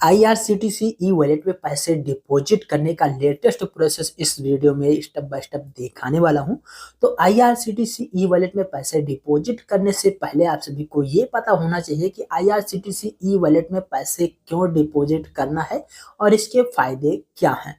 IRCTC e wallet में पैसे deposit करने का लेटेस्ट प्रोसेस इस वीडियो में स्टेप बाय स्टेप दिखाने वाला हूं। तो IRCTC ई वॉलेट में पैसे डिपॉजिट करने से पहले आप सभी को ये पता होना चाहिए कि IRCTC ई वॉलेट में पैसे क्यों डिपॉजिट करना है और इसके फायदे क्या हैं।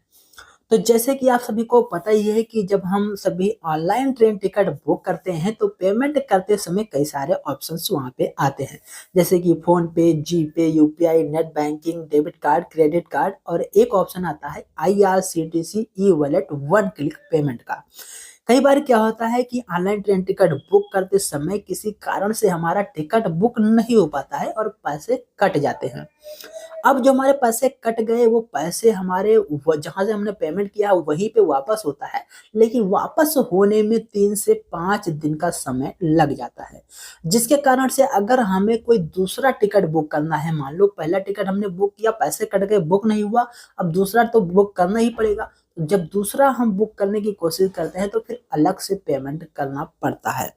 तो जैसे कि आप सभी को पता ही है कि जब हम सभी ऑनलाइन ट्रेन टिकट बुक करते हैं तो पेमेंट करते समय कई सारे ऑप्शंस वहाँ पे आते हैं, जैसे कि फोन पे, जी पे, UPI, net banking, debit card, credit card और एक ऑप्शन आता है IRCTC e wallet one click payment का। कई बार क्या होता है कि ऑनलाइन ट्रेन टिकट बुक करते समय किसी कारण से हमारा टिकट बुक नहीं हो पाता है और पैसे कट जाते हैं। अब जो हमारे पैसे कट गए वो पैसे हमारे जहां से हमने पेमेंट किया वहीं पे वापस होता है, लेकिन वापस होने में 3 से 5 दिन का समय लग जाता है। जिसके कारण से अगर हमें कोई दूसरा टिकट बुक करना है, मान लो पहला टिकट हमने बुक किया, पैसे कट गए, बुक नहीं हुआ, अब दूसरा तो बुक करना ही पड़ेगा। तो जब दूसरा हम बुक करने की कोशिश करते हैं तो फिर अलग से पेमेंट करना पड़ता है,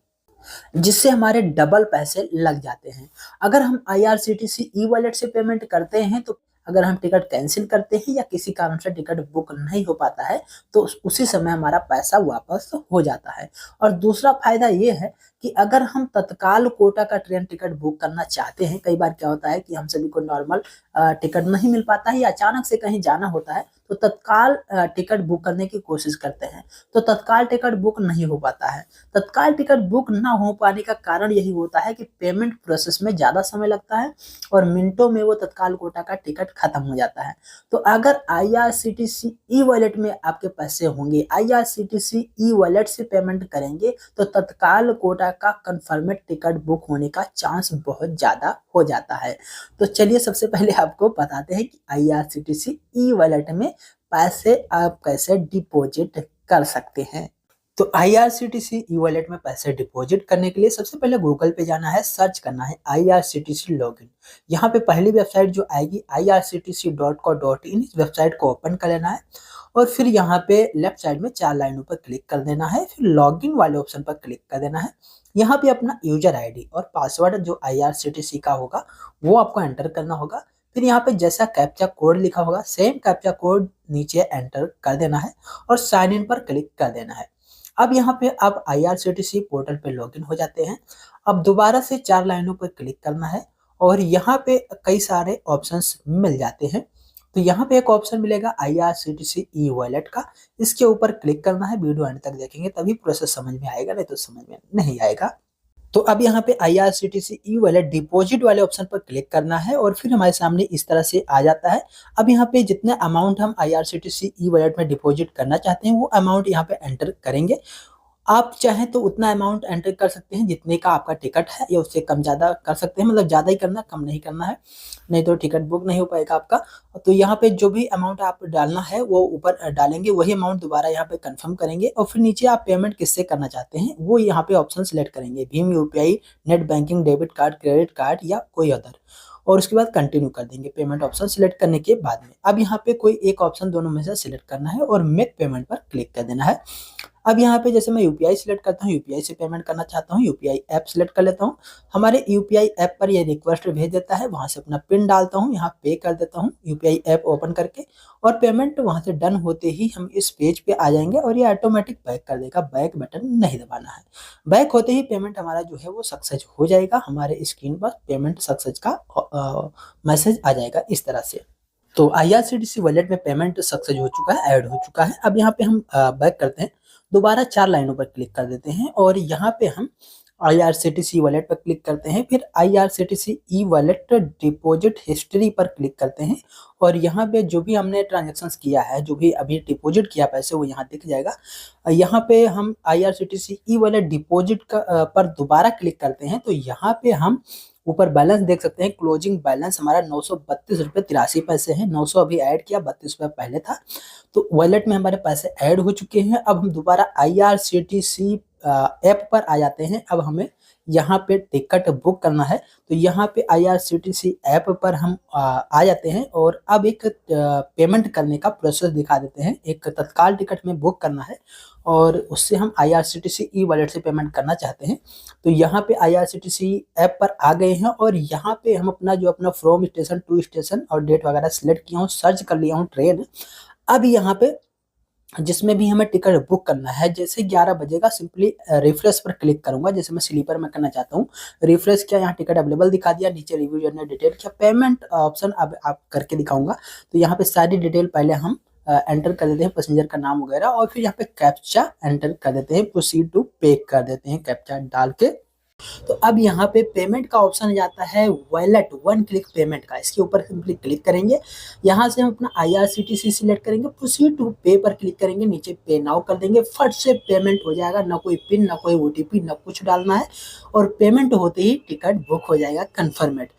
जिससे हमारे डबल पैसे लग जाते हैं। अगर हम IRCTC ई वॉलेट से पेमेंट करते हैं तो अगर हम टिकट कैंसिल करते हैं या किसी कारण से टिकट बुक नहीं हो पाता है तो उसी समय हमारा पैसा वापस हो जाता है। और दूसरा फायदा ये है कि अगर हम तत्काल कोटा का ट्रेन टिकट बुक करना चाहते हैं, कई बार क्या होता है कि हम सभी को नॉर्मल टिकट नहीं मिल पाता है या अचानक से कहीं जाना होता है तो तत्काल टिकट बुक करने की कोशिश करते हैं, तो तत्काल टिकट बुक नहीं हो पाता है। तत्काल टिकट बुक ना हो पाने का कारण यही होता है कि पेमेंट प्रोसेस में ज़्यादा समय लगता है और मिनटों में वो तत्काल कोटा का टिकट खत्म हो जाता है। तो अगर IRCTC ई वॉलेट में आपके पैसे होंगे, IRCTC ई वॉलेट से पेमेंट करेंगे तो तत्काल कोटा का कंफर्मेड टिकट बुक होने का चांस बहुत ज़्यादा हो जाता है। तो चलिए सबसे पहले आपको बताते हैं कि IRCTC ई वॉलेट में पैसे आप कैसे डिपॉजिट कर सकते हैं। तो IRCTC ई वॉलेट में पैसे डिपॉजिट करने के लिए सबसे पहले गूगल पे जाना है, सर्च करना है IRCTC लॉगिन। यहाँ पे पहली वेबसाइट जो आएगी irctc.co.in, इस वेबसाइट को ओपन कर लेना है और फिर यहाँ पे लेफ्ट साइड में 4 लाइनों पर क्लिक कर देना है, फिर लॉगिन वाले ऑप्शन पर क्लिक कर देना है। यहाँ पे अपना यूजर ID और पासवर्ड जो IRCTC का होगा वो आपको एंटर करना होगा। फिर यहाँ पे जैसा कैप्चा कोड लिखा होगा सेम कैप्चा कोड नीचे एंटर कर देना है और साइन इन पर क्लिक कर देना है। अब यहाँ पे आप IRCTC पोर्टल पे लॉगिन हो जाते हैं। अब दोबारा से 4 लाइनों पर क्लिक करना है और यहाँ पे कई सारे ऑप्शंस मिल जाते हैं। तो यहाँ पे एक ऑप्शन मिलेगा IRCTC ई वॉलेट का, इसके ऊपर क्लिक करना है। वीडियो एंड तक देखेंगे तभी प्रोसेस समझ में आएगा, नहीं तो समझ में नहीं आएगा। तो अब यहाँ पे IRCTC ई वॉलेट डिपॉजिट वाले ऑप्शन पर क्लिक करना है और फिर हमारे सामने इस तरह से आ जाता है। अब यहाँ पे जितने अमाउंट हम IRCTC ई वॉलेट में डिपॉजिट करना चाहते हैं वो अमाउंट यहाँ पे एंटर करेंगे। आप चाहें तो उतना अमाउंट एंटर कर सकते हैं जितने का आपका टिकट है या उससे कम ज़्यादा कर सकते हैं, मतलब ज़्यादा ही करना, कम नहीं करना है, नहीं तो टिकट बुक नहीं हो पाएगा आपका। तो यहाँ पे जो भी अमाउंट आप डालना है वो ऊपर डालेंगे, वही अमाउंट दोबारा यहाँ पे कंफर्म करेंगे और फिर नीचे आप पेमेंट किससे करना चाहते हैं वो यहाँ पे ऑप्शन सेलेक्ट करेंगे, Bhim, UPI, net banking, debit card, credit card या कोई अदर, और उसके बाद कंटिन्यू कर देंगे पेमेंट ऑप्शन सिलेक्ट करने के बाद में। अब यहाँ पे कोई एक ऑप्शन दोनों में से सिलेक्ट करना है और मेक पेमेंट पर क्लिक कर देना है। अब यहाँ पे जैसे मैं यूपीआई सिलेक्ट करता हूँ, यूपीआई से पेमेंट करना चाहता हूँ, यूपीआई ऐप सिलेक्ट कर लेता हूँ। हमारे यूपीआई ऐप पर ये रिक्वेस्ट भेज देता है, वहाँ से अपना पिन डालता हूँ, यहाँ पे कर देता हूँ यूपीआई ऐप ओपन करके और पेमेंट वहाँ से डन होते ही हम इस पेज पे आ जाएंगे और ये ऑटोमेटिक बैक कर देगा, बैक बटन नहीं दबाना है। बैक होते ही पेमेंट हमारा जो है वो सक्सेस हो जाएगा, हमारे स्क्रीन पर पेमेंट सक्सेस का मैसेज आ जाएगा इस तरह से। तो IRCTC वॉलेट में पेमेंट सक्सेस हो चुका है, ऐड हो चुका है। अब यहाँ पे हम बैक करते हैं, दोबारा 4 लाइनों पर क्लिक कर देते हैं और यहाँ पे हम IRCTC वॉलेट पर क्लिक करते हैं, फिर IRCTC e wallet deposit history पर क्लिक करते हैं और यहाँ पे जो भी हमने ट्रांजेक्शन्स किया है, जो भी अभी डिपॉजिट किया पैसे, वो यहाँ दिख जाएगा। यहाँ पे हम IRCTC ई वॉलेट डिपॉजिट पर दोबारा क्लिक करते हैं तो यहाँ पे हम ऊपर बैलेंस देख सकते हैं, क्लोजिंग बैलेंस हमारा 932 रुपये 83 पैसे हैं। 900 अभी ऐड किया, 32 रुपये पहले था। तो वॉलेट में हमारे पैसे ऐड हो चुके हैं। अब हम दोबारा IRCTC ऐप पर आ जाते हैं। अब हमें यहाँ पे टिकट बुक करना है। तो यहाँ पे IRCTC ऐप पर हम आ जाते हैं और अब एक पेमेंट करने का प्रोसेस दिखा देते हैं। एक तत्काल टिकट में बुक करना है और उससे हम IRCTC ई वॉलेट से पेमेंट करना चाहते हैं। तो यहाँ पे IRCTC ऐप पर आ गए हैं और यहाँ पे हम अपना फ्रॉम स्टेशन टू स्टेशन और डेट वगैरह सिलेक्ट किया हूँ, सर्च कर लिया हूँ ट्रेन। अब यहाँ पे जिसमें भी हमें टिकट बुक करना है, जैसे 11 बजेगा सिंपली रिफ्रेश पर क्लिक करूंगा। जैसे मैं स्लीपर में करना चाहता हूँ, रिफ्रेश किया, यहाँ टिकट अवेलेबल दिखा दिया, नीचे रिव्यू जर्नी डिटेल किया, पेमेंट ऑप्शन अब आप करके दिखाऊंगा। तो यहाँ पे सारी डिटेल पहले हम एंटर कर देते हैं, पैसेंजर का नाम वगैरह, और फिर यहाँ पे कैप्चा एंटर कर देते हैं, प्रोसीड टू पे कर देते हैं कैप्चा डाल के। तो अब यहाँ पे पेमेंट का ऑप्शन जाता है वॉलेट वन क्लिक पेमेंट का, इसके ऊपर सिंपली क्लिक करेंगे। यहाँ से हम अपना IRCTC सिलेक्ट करेंगे, प्रोसीड टू पे पर क्लिक करेंगे, नीचे पे नाउ कर देंगे, फट से पेमेंट हो जाएगा, ना कोई पिन ना कोई OTP ना कुछ डालना है, और पेमेंट होते ही टिकट बुक हो जाएगा कन्फर्मेड।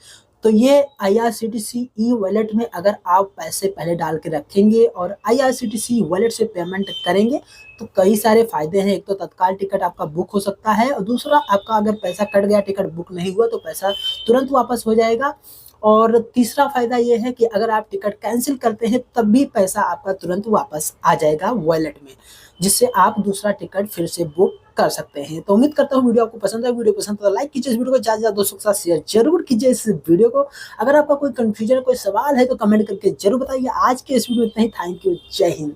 तो ये IRCTC ई वॉलेट में अगर आप पैसे पहले डाल के रखेंगे और IRCTC वॉलेट से पेमेंट करेंगे तो कई सारे फायदे हैं। एक तो तत्काल टिकट आपका बुक हो सकता है, और दूसरा आपका अगर पैसा कट गया, टिकट बुक नहीं हुआ, तो पैसा तुरंत वापस हो जाएगा। और तीसरा फायदा ये है कि अगर आप टिकट कैंसिल करते हैं तब भी पैसा आपका तुरंत वापस आ जाएगा वॉलेट में, जिससे आप दूसरा टिकट फिर से बुक कर सकते हैं। तो उम्मीद करता हूँ वीडियो आपको पसंद है। वीडियो पसंद तो लाइक कीजिए, इस वीडियो को ज़्यादा से ज़्यादा दोस्तों के साथ शेयर जरूर कीजिए इस वीडियो को। अगर आपका कोई कंफ्यूजन कोई सवाल है तो कमेंट करके जरूर बताइए। आज के इस वीडियो में इतना ही। थैंक यू, जय हिंद।